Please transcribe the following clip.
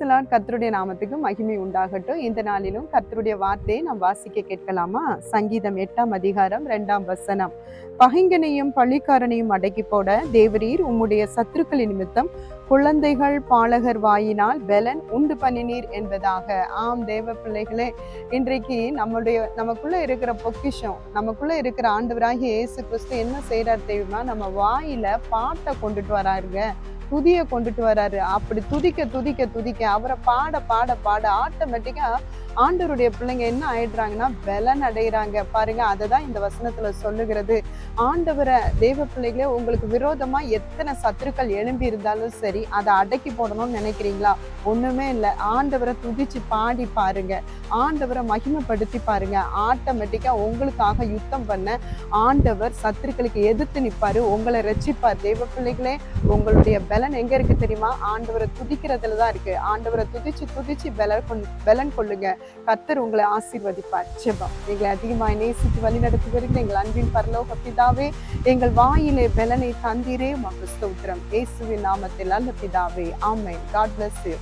கர்த்தருடைய நாமத்துக்கு மகிமை உண்டாகட்டும். இந்த நாளிலும் கர்த்தருடைய வார்த்தையை நாம் வாசிக்க கேட்கலாமா? சங்கீதம் 8ஆம் அதிகாரம் 2ஆம் வசனம். பகைங்கனையும் பழிக்காரனையும் அடக்கி போட தேவரீர் உம்முடைய சத்துருக்களின் நிமித்தம் குழந்தைகள் பாலகர் வாயினால் பெலன் உண்டு பண்ணினீர் என்பதாக. ஆம் தேவ பிள்ளைகளே, இன்றைக்கு நமக்குள்ள இருக்கிற பொக்கிஷம், நமக்குள்ள இருக்கிற ஆண்டவராகிய இயேசு கிறிஸ்து என்ன செய்யறாரு தெரியுமா? நம்ம வாயில பாட்டை கொண்டுட்டு வராருங்க, துதிய கொண்டுட்டு வராரு. அப்படி துதிக்க துதிக்க துதிக்க அவரை பாட பாட பாட ஆட்டோமேட்டிக்கா ஆண்டவருடைய பிள்ளைங்க என்ன ஆயிடுறாங்கன்னா பலன் அடைகிறாங்க. பாருங்க, அததான் இந்த வசனத்துல சொல்லுகிறது. ஆண்டவரை தேவ பிள்ளைகளே, உங்களுக்கு விரோதமா எத்தனை சத்துருக்கள் எழும்பி இருந்தாலும் சரி, அதை அடக்கி போடணும்னு நினைக்கிறீங்களா? ஒண்ணுமே இல்லை. ஆண்டவரை துதிச்சு பாடி பாருங்க, ஆண்டவரை மகிமைப்படுத்தி பாருங்க. ஆட்டோமேட்டிக்கா உங்களுக்காக யுத்தம் பண்ண ஆண்டவர் சத்துருக்களுக்கு எதிர்த்து நிற்பாரு, உங்களை ரட்சிப்பார். தேவ பிள்ளைகளே, உங்களுடைய பலன் எங்க இருக்கு தெரியுமா? ஆண்டவரை துதிக்கிறதுலதான் இருக்கு. ஆண்டவரை துதிச்சு துதிச்சு பலன் கொள்ளுங்க. கர்த்தர் உங்களை ஆசீர்வதிப்பார். ஜெபம். எங்களை அதிகமாய் நேசித்து வழி நடத்துவதற்கு எங்கள் அன்பின் பரலோக பிதாவே, எங்கள் வாயிலே பலனை தந்தீரே, உமக்கு ஸ்தோத்திரம். இயேசுவின் நாமத்தில் நல்ல பிதாவே, ஆமென். God bless you.